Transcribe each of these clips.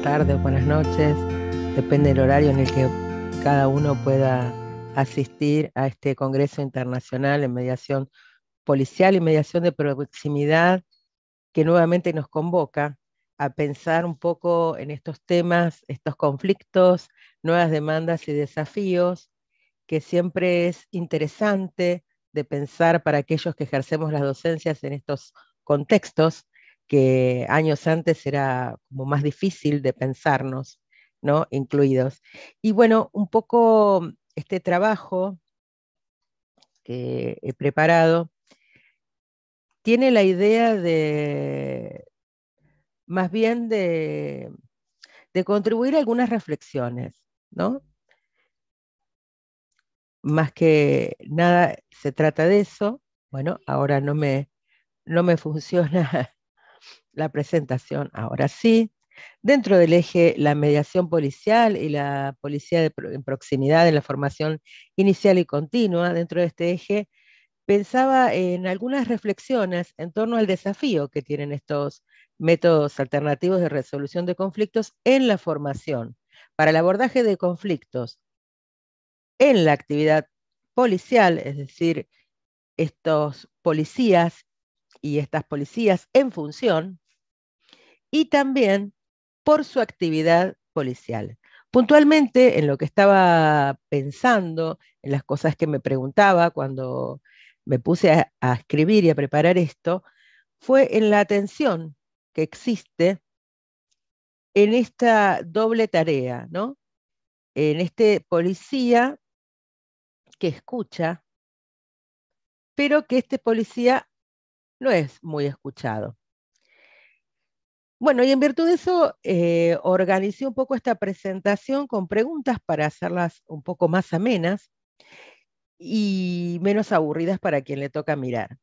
tardes, buenas noches, depende del horario en el que cada uno pueda asistir a este Congreso Internacional en Mediación Policial y Mediación de Proximidad, que nuevamente nos convoca a pensar un poco en estos temas, estos conflictos, nuevas demandas y desafíos, que siempre es interesante de pensar para aquellos que ejercemos las docencias en estos contextos, que años antes era como más difícil de pensarnos, ¿no? Incluidos. Y bueno, un poco este trabajo que he preparado tiene la idea de, más bien de contribuir a algunas reflexiones, ¿no? Más que nada se trata de eso. Bueno, ahora no me funciona la presentación, ahora sí. Dentro del eje la mediación policial y la policía en proximidad en la formación inicial y continua, dentro de este eje pensaba en algunas reflexiones en torno al desafío que tienen estos métodos alternativos de resolución de conflictos en la formación, para el abordaje de conflictos en la actividad policial, es decir, estos policías y estas policías en función, y también por su actividad policial. Puntualmente, en lo que estaba pensando, en las cosas que me preguntaba cuando me puse a escribir y a preparar esto, fue en la atención que existe en esta doble tarea, ¿no? En este policía que escucha, pero que este policía no es muy escuchado. Bueno, y en virtud de eso, organicé un poco esta presentación con preguntas para hacerlas un poco más amenas y menos aburridas para quien le toca mirar.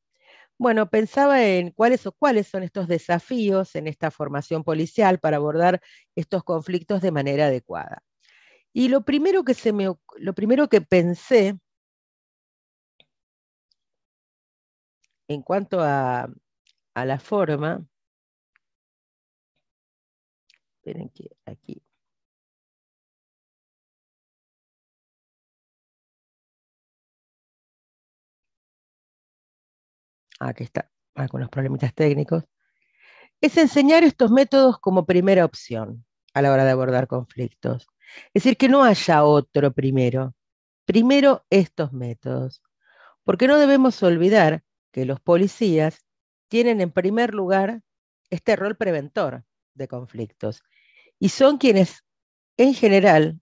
Bueno, pensaba en cuáles son estos desafíos en esta formación policial para abordar estos conflictos de manera adecuada. Y lo primero que pensé en cuanto a la forma, esperen que aquí, aquí está, con los problemitas técnicos, es enseñar estos métodos como primera opción a la hora de abordar conflictos. Es decir, que no haya otro primero. Primero estos métodos. Porque no debemos olvidar que los policías tienen en primer lugar este rol preventor de conflictos y son quienes, en general,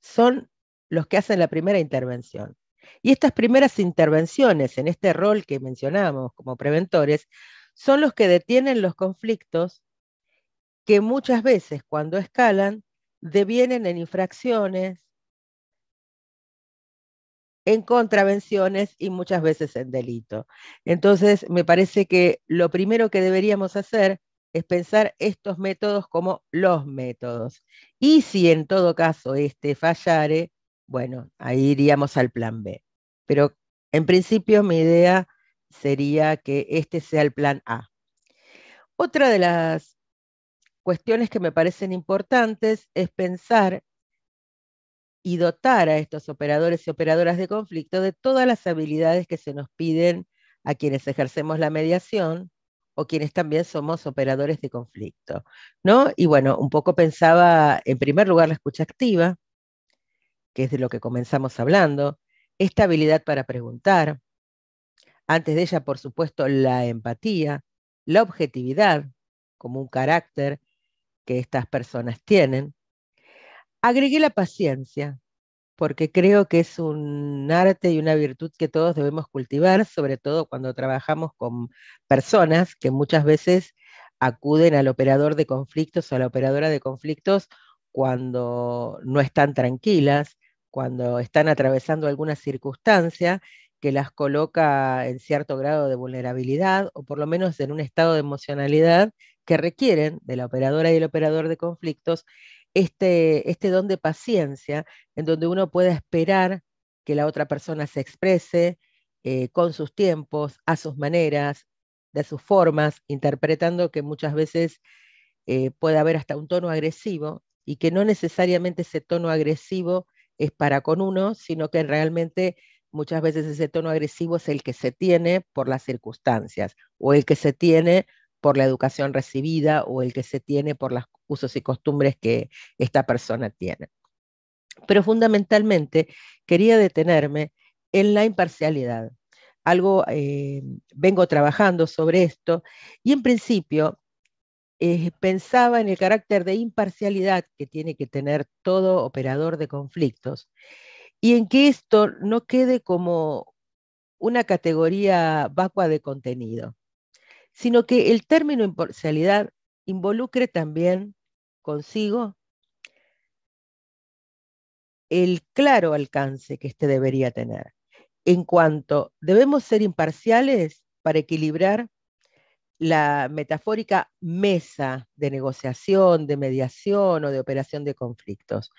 son los que hacen la primera intervención. Y estas primeras intervenciones en este rol que mencionamos como preventores son los que detienen los conflictos que muchas veces cuando escalan devienen en infracciones, en contravenciones y muchas veces en delito. Entonces, me parece que lo primero que deberíamos hacer es pensar estos métodos como los métodos. Y si en todo caso este fallare, bueno, ahí iríamos al plan B. Pero en principio mi idea sería que este sea el plan A. Otra de las cuestiones que me parecen importantes es pensar y dotar a estos operadores y operadoras de conflicto de todas las habilidades que se nos piden a quienes ejercemos la mediación o quienes también somos operadores de conflicto, ¿no? Y bueno, un poco pensaba, en primer lugar, la escucha activa, que es de lo que comenzamos hablando, esta habilidad para preguntar, antes de ella, por supuesto, la empatía, la objetividad, como un carácter que estas personas tienen. Agregué la paciencia, porque creo que es un arte y una virtud que todos debemos cultivar, sobre todo cuando trabajamos con personas que muchas veces acuden al operador de conflictos o a la operadora de conflictos cuando no están tranquilas, cuando están atravesando alguna circunstancia que las coloca en cierto grado de vulnerabilidad o por lo menos en un estado de emocionalidad que requieren de la operadora y el operador de conflictos este don de paciencia en donde uno pueda esperar que la otra persona se exprese con sus tiempos, a sus maneras, de sus formas, interpretando que muchas veces puede haber hasta un tono agresivo y que no necesariamente ese tono agresivo es para con uno, sino que realmente muchas veces ese tono agresivo es el que se tiene por las circunstancias o el que se tiene por la educación recibida o el que se tiene por los usos y costumbres que esta persona tiene. Pero fundamentalmente quería detenerme en la imparcialidad. Vengo trabajando sobre esto y en principio pensaba en el carácter de imparcialidad que tiene que tener todo operador de conflictos y en que esto no quede como una categoría vacua de contenido, sino que el término imparcialidad involucre también consigo el claro alcance que éste debería tener, en cuanto debemos ser imparciales para equilibrar la metafórica mesa de negociación, de mediación o de operación de conflictos.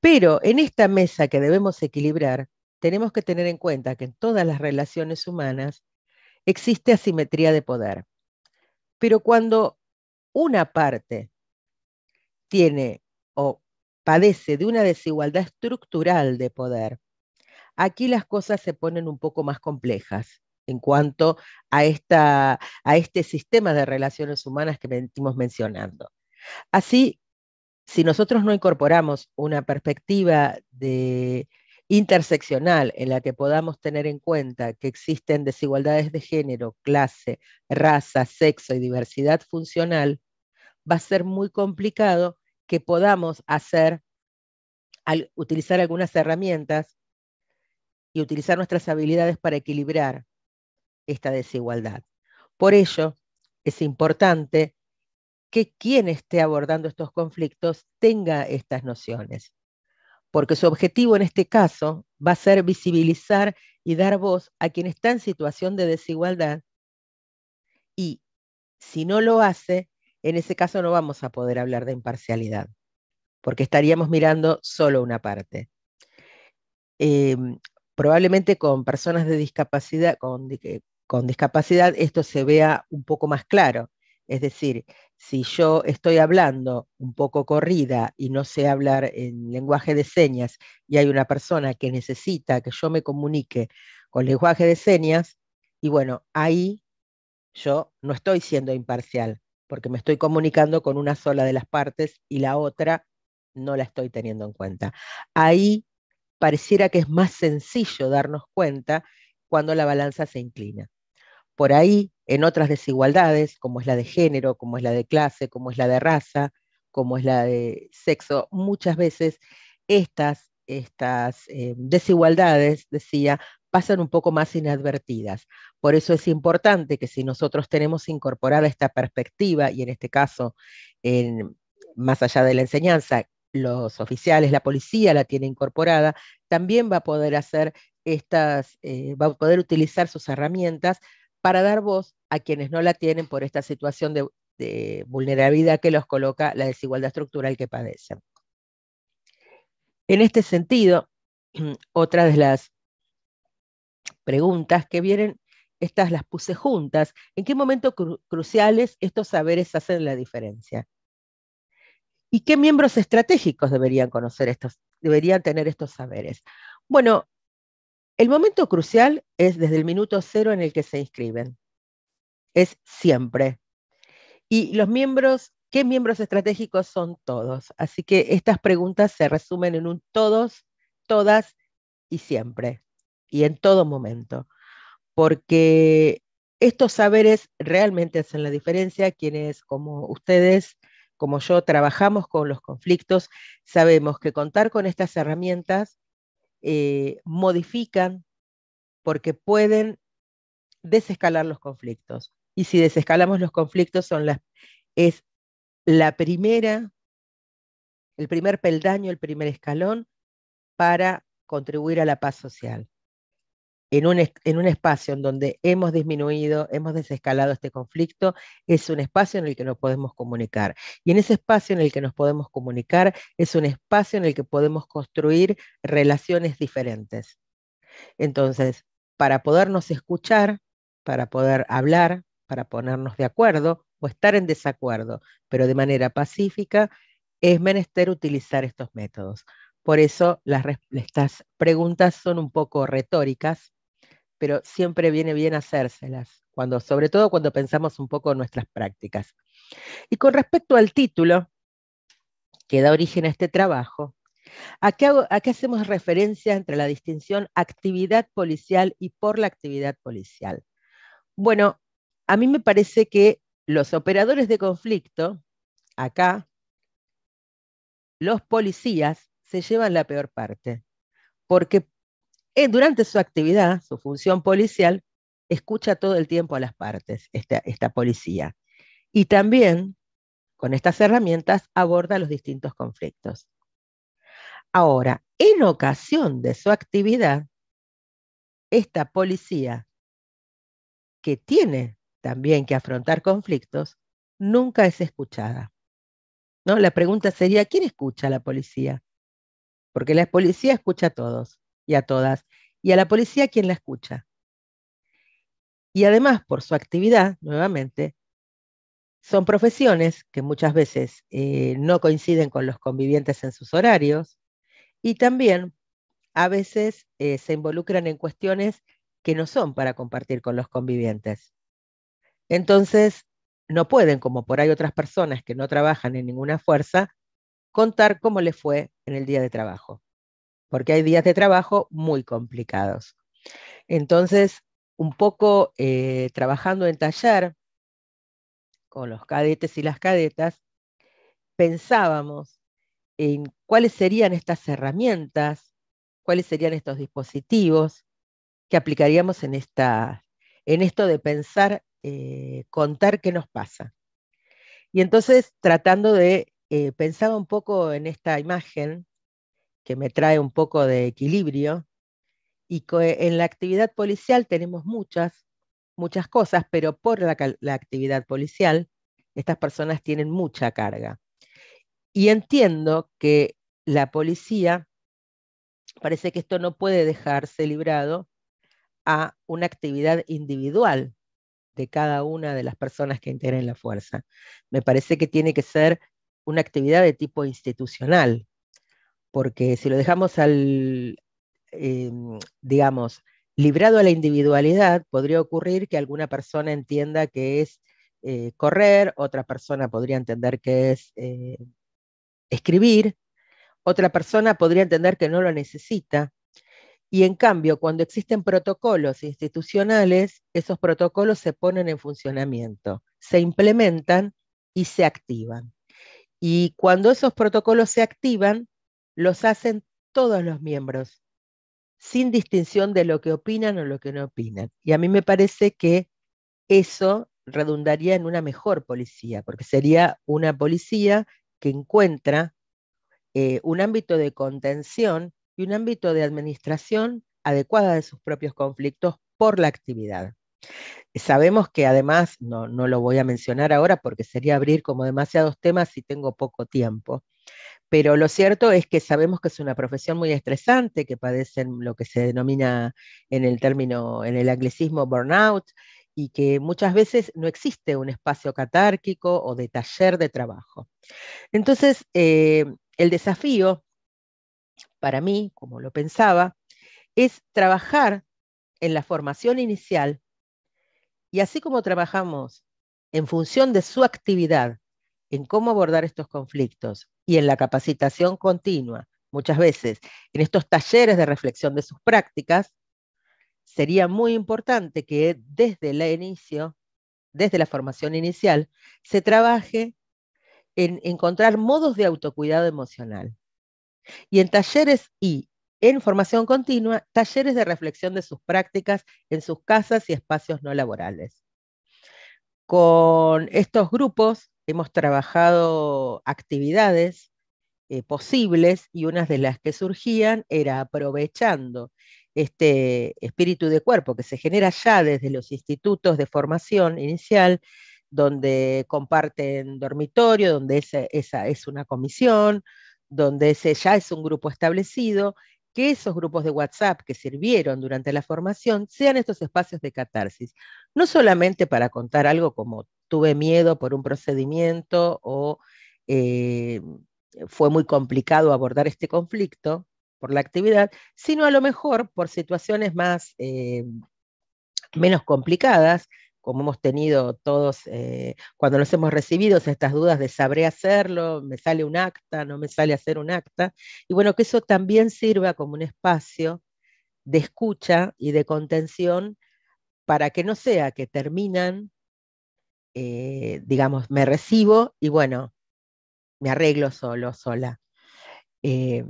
Pero en esta mesa que debemos equilibrar, tenemos que tener en cuenta que en todas las relaciones humanas existe asimetría de poder. Pero cuando una parte tiene o padece de una desigualdad estructural de poder, aquí las cosas se ponen un poco más complejas en cuanto a este sistema de relaciones humanas que venimos mencionando. Así, si nosotros no incorporamos una perspectiva interseccional en la que podamos tener en cuenta que existen desigualdades de género, clase, raza, sexo y diversidad funcional, va a ser muy complicado que podamos utilizar algunas herramientas y utilizar nuestras habilidades para equilibrar esta desigualdad. Por ello, es importante que quien esté abordando estos conflictos tenga estas nociones, porque su objetivo en este caso va a ser visibilizar y dar voz a quien está en situación de desigualdad y si no lo hace, en ese caso no vamos a poder hablar de imparcialidad, porque estaríamos mirando solo una parte. Eh, Probablemente con personas de discapacidad, con discapacidad esto se vea un poco más claro. Es decir, si yo estoy hablando un poco corrida y no sé hablar en lenguaje de señas y hay una persona que necesita que yo me comunique con lenguaje de señas, y bueno, ahí yo no estoy siendo imparcial, porque me estoy comunicando con una sola de las partes y la otra no la estoy teniendo en cuenta. Ahí pareciera que es más sencillo darnos cuenta cuando la balanza se inclina. Por ahí, en otras desigualdades, como es la de género, como es la de clase, como es la de raza, como es la de sexo, muchas veces estas desigualdades, decía, pasan un poco más inadvertidas. Por eso es importante que si nosotros tenemos incorporada esta perspectiva, y en este caso, más allá de la enseñanza, los oficiales, la policía la tiene incorporada, también va a poder va a poder utilizar sus herramientas para dar voz a quienes no la tienen por esta situación de vulnerabilidad que los coloca la desigualdad estructural que padecen. En este sentido, otra de las preguntas que vienen, estas las puse juntas. ¿En qué momentos cruciales estos saberes hacen la diferencia? ¿Y qué miembros estratégicos deberían tener estos saberes? Bueno, el momento crucial es desde el minuto cero en el que se inscriben. Es siempre. Y ¿qué miembros estratégicos son todos? Así que estas preguntas se resumen en un todos, todas y siempre. Y en todo momento. Porque estos saberes realmente hacen la diferencia. Quienes como ustedes, como yo, trabajamos con los conflictos, sabemos que contar con estas herramientas modifican porque pueden desescalar los conflictos. Y si desescalamos los conflictos es la el primer peldaño, el primer escalón para contribuir a la paz social. En un espacio en donde hemos disminuido, hemos desescalado este conflicto, es un espacio en el que nos podemos comunicar. Y en ese espacio en el que nos podemos comunicar, es un espacio en el que podemos construir relaciones diferentes. Entonces, para podernos escuchar, para poder hablar, para ponernos de acuerdo, o estar en desacuerdo, pero de manera pacífica, es menester utilizar estos métodos. Por eso estas preguntas son un poco retóricas, pero siempre viene bien hacérselas, sobre todo cuando pensamos un poco en nuestras prácticas. Y con respecto al título que da origen a este trabajo, ¿a qué hacemos referencia entre la distinción actividad policial y por la actividad policial? Bueno, a mí me parece que los operadores de conflicto, acá, los policías, se llevan la peor parte, porque durante su actividad, su función policial, escucha todo el tiempo a las partes, esta policía. Y también, con estas herramientas, aborda los distintos conflictos. Ahora, en ocasión de su actividad, esta policía, que tiene también que afrontar conflictos, nunca es escuchada, ¿no? La pregunta sería, ¿quién escucha a la policía? Porque la policía escucha a todos y a todas. ¿Y a la policía quién la escucha? Y además, por su actividad, nuevamente, son profesiones que muchas veces no coinciden con los convivientes en sus horarios y también a veces se involucran en cuestiones que no son para compartir con los convivientes. Entonces, no pueden, como por ahí otras personas que no trabajan en ninguna fuerza, contar cómo les fue en el día de trabajo, porque hay días de trabajo muy complicados. Entonces, un poco trabajando en taller con los cadetes y las cadetas, pensábamos en cuáles serían estas herramientas, cuáles serían estos dispositivos que aplicaríamos en esto de pensar, contar qué nos pasa. Y entonces, tratando de pensar un poco en esta imagen que me trae un poco de equilibrio, y en la actividad policial tenemos muchas cosas, pero por la actividad policial, estas personas tienen mucha carga. Y entiendo que la policía, parece que esto no puede dejarse librado a una actividad individual de cada una de las personas que integran la fuerza. Me parece que tiene que ser una actividad de tipo institucional, porque si lo dejamos digamos, librado a la individualidad, podría ocurrir que alguna persona entienda que es correr, otra persona podría entender que es escribir, otra persona podría entender que no lo necesita. Y en cambio, cuando existen protocolos institucionales, esos protocolos se ponen en funcionamiento, se implementan y se activan. Y cuando esos protocolos se activan, los hacen todos los miembros, sin distinción de lo que opinan o lo que no opinan. Y a mí me parece que eso redundaría en una mejor policía, porque sería una policía que encuentra un ámbito de contención y un ámbito de administración adecuada de sus propios conflictos por la actividad. Sabemos que además, no lo voy a mencionar ahora porque sería abrir como demasiados temas y tengo poco tiempo, pero lo cierto es que sabemos que es una profesión muy estresante, que padecen lo que se denomina en el anglicismo burnout, y que muchas veces no existe un espacio catárquico o de taller de trabajo. Entonces, el desafío para mí, como lo pensaba, es trabajar en la formación inicial y así como trabajamos en función de su actividad, en cómo abordar estos conflictos y en la capacitación continua, muchas veces en estos talleres de reflexión de sus prácticas, sería muy importante que desde el inicio, desde la formación inicial, se trabaje en encontrar modos de autocuidado emocional. Y en talleres y en formación continua, talleres de reflexión de sus prácticas en sus casas y espacios no laborales. Con estos grupos hemos trabajado actividades posibles y unas de las que surgían era aprovechando este espíritu de cuerpo que se genera ya desde los institutos de formación inicial, donde comparten dormitorio, donde esa es una comisión, donde ese ya es un grupo establecido, que esos grupos de WhatsApp que sirvieron durante la formación sean estos espacios de catarsis, no solamente para contar algo como tuve miedo por un procedimiento o eh, fue muy complicado abordar este conflicto por la actividad, sino a lo mejor por situaciones más, menos complicadas, como hemos tenido todos cuando nos hemos recibido estas dudas de sabré hacerlo, me sale un acta, no me sale hacer un acta, y bueno, que eso también sirva como un espacio de escucha y de contención para que no sea que terminan, digamos, me recibo y bueno, me arreglo solo, sola. Eh,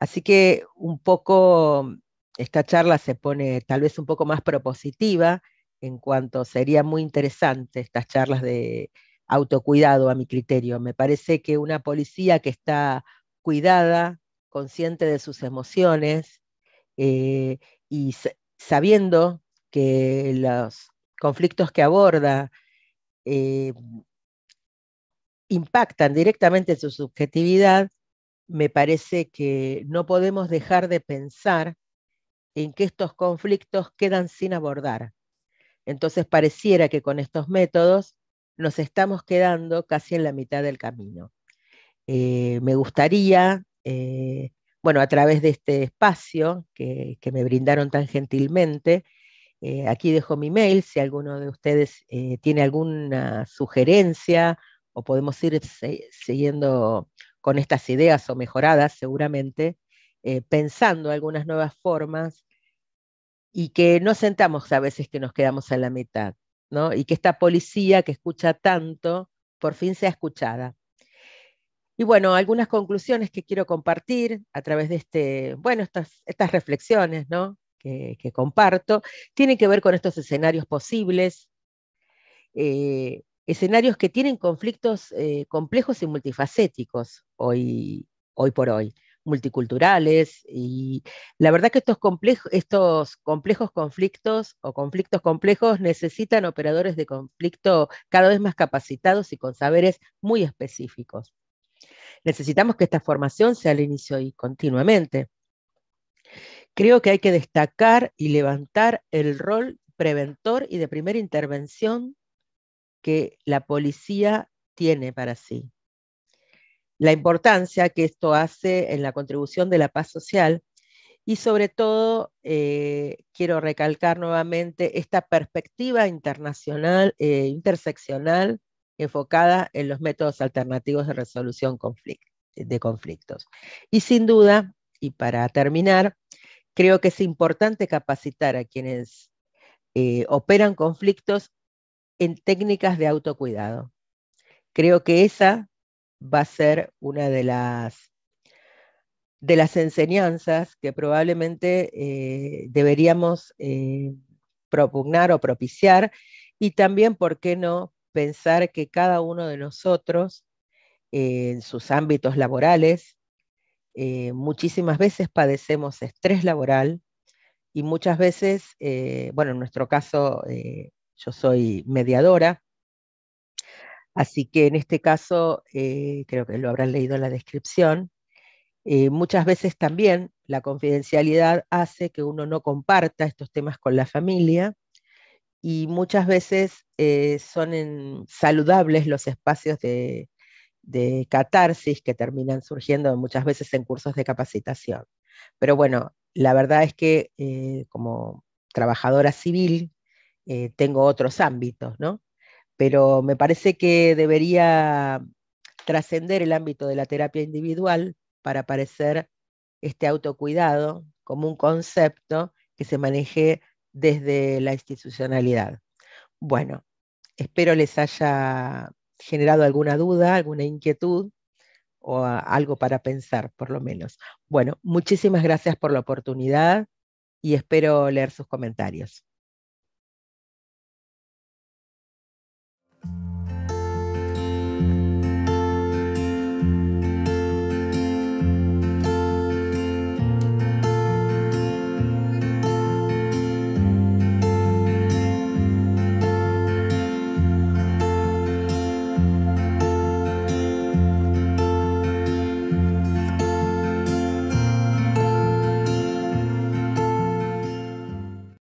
Así que un poco esta charla se pone tal vez un poco más propositiva en cuanto sería muy interesante estas charlas de autocuidado a mi criterio. Me parece que una policía que está cuidada, consciente de sus emociones eh, y sabiendo que los conflictos que aborda eh, impactan directamente en su subjetividad, me parece que no podemos dejar de pensar en que estos conflictos quedan sin abordar. Entonces pareciera que con estos métodos nos estamos quedando casi en la mitad del camino. Me gustaría, bueno, a través de este espacio que me brindaron tan gentilmente, aquí dejo mi mail si alguno de ustedes tiene alguna sugerencia o podemos ir siguiendo con estas ideas o mejoradas seguramente, pensando algunas nuevas formas y que no sentamos a veces que nos quedamos en la mitad, ¿no? Y que esta policía que escucha tanto por fin sea escuchada. Y bueno, algunas conclusiones que quiero compartir a través de bueno, estas reflexiones, ¿no? Que comparto, tienen que ver con estos escenarios posibles, escenarios que tienen conflictos complejos y multifacéticos hoy por hoy, multiculturales, y la verdad que estos complejos conflictos o conflictos complejos necesitan operadores de conflicto cada vez más capacitados y con saberes muy específicos. Necesitamos que esta formación sea al inicio y continuamente. Creo que hay que destacar y levantar el rol preventor y de primera intervención que la policía tiene para sí. La importancia que esto hace en la contribución de la paz social y sobre todo quiero recalcar nuevamente esta perspectiva internacional, interseccional, enfocada en los métodos alternativos de resolución de conflictos. Y sin duda, y para terminar, creo que es importante capacitar a quienes operan conflictos en técnicas de autocuidado. Creo que esa va a ser una de las enseñanzas que probablemente deberíamos propugnar o propiciar y también, ¿por qué no?, pensar que cada uno de nosotros en sus ámbitos laborales muchísimas veces padecemos estrés laboral y muchas veces, bueno, en nuestro caso yo soy mediadora, así que en este caso creo que lo habrán leído en la descripción. Muchas veces también la confidencialidad hace que uno no comparta estos temas con la familia y muchas veces son saludables los espacios de catarsis que terminan surgiendo muchas veces en cursos de capacitación. Pero bueno, la verdad es que como trabajadora civil tengo otros ámbitos, ¿no? Pero me parece que debería trascender el ámbito de la terapia individual para aparecer este autocuidado como un concepto que se maneje desde la institucionalidad. Bueno, espero les haya generado alguna duda, alguna inquietud o algo para pensar, por lo menos. Bueno, muchísimas gracias por la oportunidad y espero leer sus comentarios.